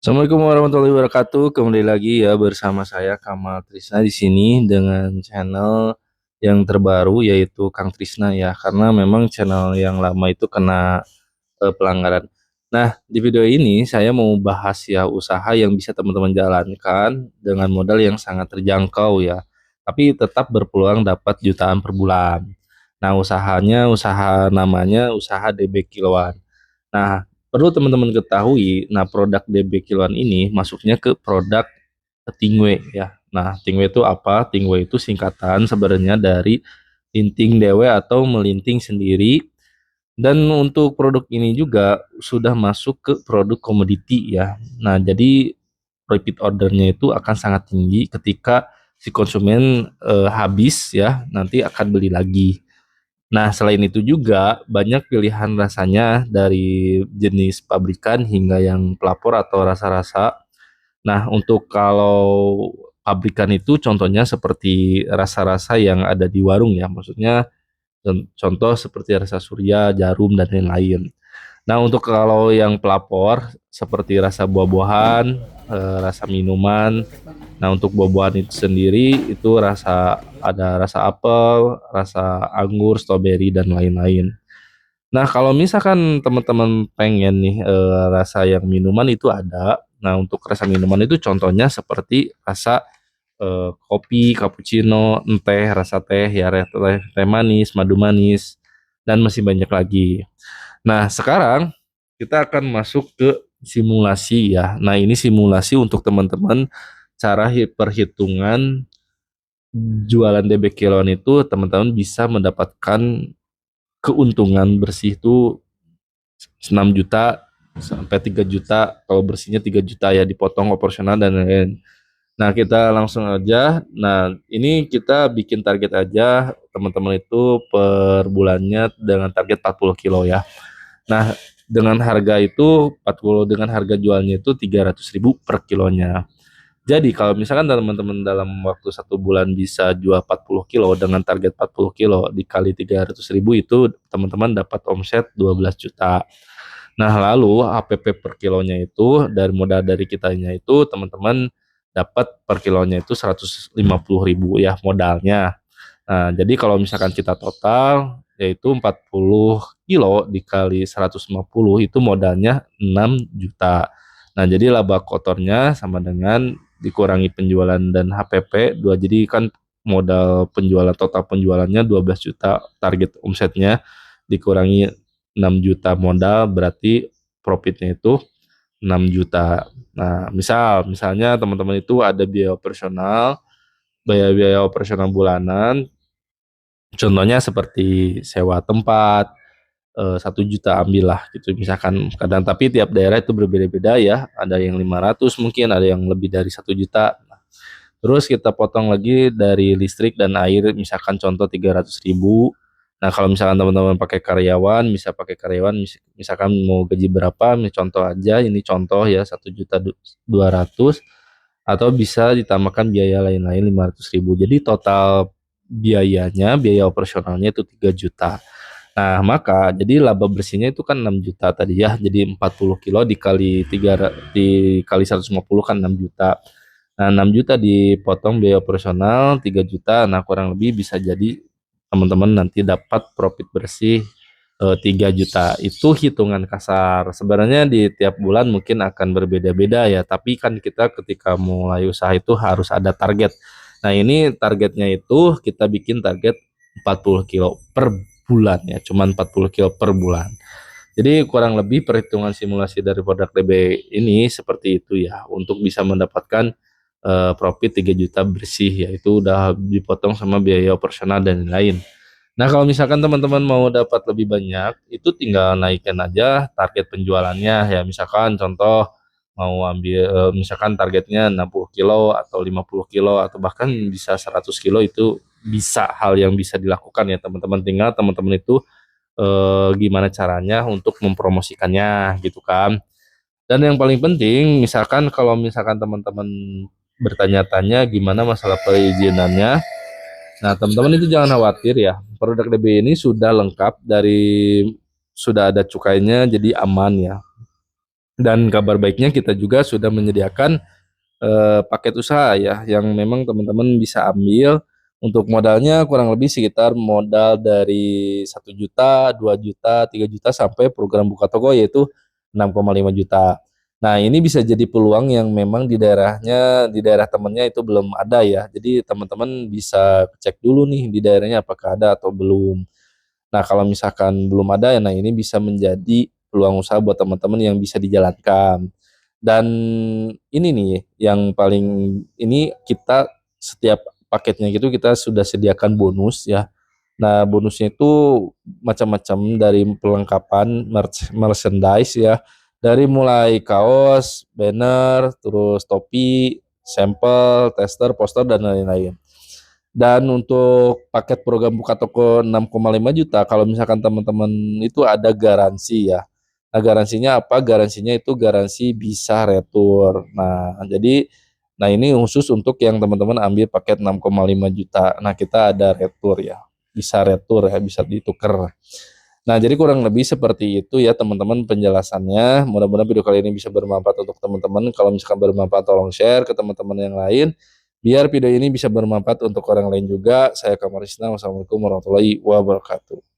Assalamualaikum warahmatullahi wabarakatuh. Kembali lagi ya bersama saya Kamal Trisna di sini dengan channel yang terbaru yaitu Kang Trisna ya. Karena memang channel yang lama itu kena pelanggaran. Nah, di video ini saya mau bahas ya usaha yang bisa teman-teman jalankan dengan modal yang sangat terjangkau ya. Tapi tetap berpeluang dapat jutaan per bulan. Nah, usaha namanya usaha DB Kiloan. Nah, perlu teman-teman ketahui, nah produk DB Kiloan ini masuknya ke produk Tingwe ya. Nah, Tingwe itu apa? Tingwe itu singkatan sebenarnya dari linting dewe atau melinting sendiri. Dan untuk produk ini juga sudah masuk ke produk komoditi ya. Nah, jadi repeat ordernya itu akan sangat tinggi ketika si konsumen habis ya, nanti akan beli lagi. Nah, selain itu juga banyak pilihan rasanya dari jenis pabrikan hingga yang pelapor atau rasa-rasa. Nah, untuk kalau pabrikan itu contohnya seperti rasa-rasa yang ada di warung ya, maksudnya contoh seperti rasa surya, jarum, dan lain-lain. Nah, untuk kalau yang pelapor seperti rasa buah-buahan, rasa minuman. Nah, untuk buah-buahan itu sendiri itu ada rasa apel, rasa anggur, stroberi, dan lain-lain. Nah, kalau misalkan teman-teman pengen nih rasa yang minuman itu ada. Nah, untuk rasa minuman itu contohnya seperti rasa kopi, cappuccino, teh, rasa teh ya, teh manis, madu manis, dan masih banyak lagi. Nah, sekarang kita akan masuk ke simulasi ya. Nah, ini simulasi untuk teman-teman cara perhitungan jualan DB Kilon itu teman-teman bisa mendapatkan keuntungan bersih itu 6 juta sampai 3 juta, kalau bersihnya 3 juta ya dipotong operasional dan lain-lain. Nah, kita langsung aja. Nah, ini kita bikin target aja teman-teman itu per bulannya dengan target 40 kilo ya. Nah, dengan harga itu 40, dengan harga jualnya itu 300.000 per kilonya. Jadi kalau misalkan teman-teman dalam waktu 1 bulan bisa jual 40 kilo dengan target 40 kilo dikali 300.000 itu teman-teman dapat omset 12 juta. Nah, lalu HPP per kilonya itu dari modal dari kitanya itu teman-teman dapat per kilonya itu 150.000 ya modalnya. Nah, jadi kalau misalkan kita total yaitu 40 kilo dikali 150 itu modalnya 6 juta. Nah, jadi laba kotornya sama dengan dikurangi penjualan dan HPP dua, jadi kan modal penjualan, total penjualannya 12 juta, target omsetnya dikurangi 6 juta modal berarti profitnya itu 6 juta. Nah, misalnya teman-teman itu ada biaya operasional bulanan. Contohnya seperti sewa tempat 1 juta ambillah gitu misalkan, kadang tapi tiap daerah itu berbeda-beda ya, ada yang 500 mungkin, ada yang lebih dari 1 juta. Terus kita potong lagi dari listrik dan air misalkan contoh 300.000. Nah, kalau misalkan teman-teman pakai karyawan, misalkan mau gaji berapa, ini contoh aja, ini contoh ya 1.200.000, atau bisa ditambahkan biaya lain-lain 500.000. Jadi total biaya operasionalnya itu 3 juta. Nah, maka jadi laba bersihnya itu kan 6 juta tadi ya. Jadi 40 kilo dikali 3 dikali 150 kan 6 juta. Nah, 6 juta dipotong biaya operasional 3 juta. Nah, kurang lebih bisa jadi teman-teman nanti dapat profit bersih 3 juta. Itu hitungan kasar. Sebenarnya di tiap bulan mungkin akan berbeda-beda ya, tapi kan kita ketika mulai usaha itu harus ada target. Nah, ini targetnya itu kita bikin target 40 kilo per bulan ya, cuman 40 kilo per bulan. Jadi kurang lebih perhitungan simulasi dari produk DB ini seperti itu ya, untuk bisa mendapatkan profit 3 juta bersih, yaitu udah dipotong sama biaya operasional dan lain-lain. Nah, kalau misalkan teman-teman mau dapat lebih banyak, itu tinggal naikkan aja target penjualannya ya. Misalkan contoh mau ambil misalkan targetnya 60 kilo atau 50 kilo atau bahkan bisa 100 kilo, itu bisa, hal yang bisa dilakukan ya teman-teman. Tinggal teman-teman itu gimana caranya untuk mempromosikannya gitu kan. Dan yang paling penting, misalkan kalau misalkan teman-teman bertanya-tanya gimana masalah perizinannya. Nah, teman-teman itu jangan khawatir ya. Produk DB ini sudah lengkap, sudah ada cukainya, jadi aman ya. Dan kabar baiknya kita juga sudah menyediakan paket usaha ya, yang memang teman-teman bisa ambil. Untuk modalnya kurang lebih sekitar modal dari 1 juta, 2 juta, 3 juta, sampai program buka toko yaitu 6,5 juta. Nah, ini bisa jadi peluang yang memang di daerah temennya itu belum ada ya. Jadi teman-teman bisa cek dulu nih di daerahnya apakah ada atau belum. Nah, kalau misalkan belum ada ya, nah ini bisa menjadi peluang usaha buat teman-teman yang bisa dijalankan. Dan ini nih yang paling ini, kita setiap paketnya gitu kita sudah sediakan bonus ya. Nah, bonusnya itu macam-macam, dari perlengkapan merchandise ya. Dari mulai kaos, banner, terus topi, sampel, tester, poster dan lain-lain. Dan untuk paket program buka toko 6,5 juta, kalau misalkan teman-teman itu ada garansi ya. Nah, garansinya apa? Garansinya itu garansi bisa retur. Nah ini khusus untuk yang teman-teman ambil paket 6,5 juta. Nah, kita ada retur ya. Bisa retur ya, bisa ditukar. Nah, jadi kurang lebih seperti itu ya teman-teman penjelasannya. Mudah-mudahan video kali ini bisa bermanfaat untuk teman-teman. Kalau misalkan bermanfaat, tolong share ke teman-teman yang lain, biar video ini bisa bermanfaat untuk orang lain juga. Saya Kamarisna, wassalamualaikum warahmatullahi wabarakatuh.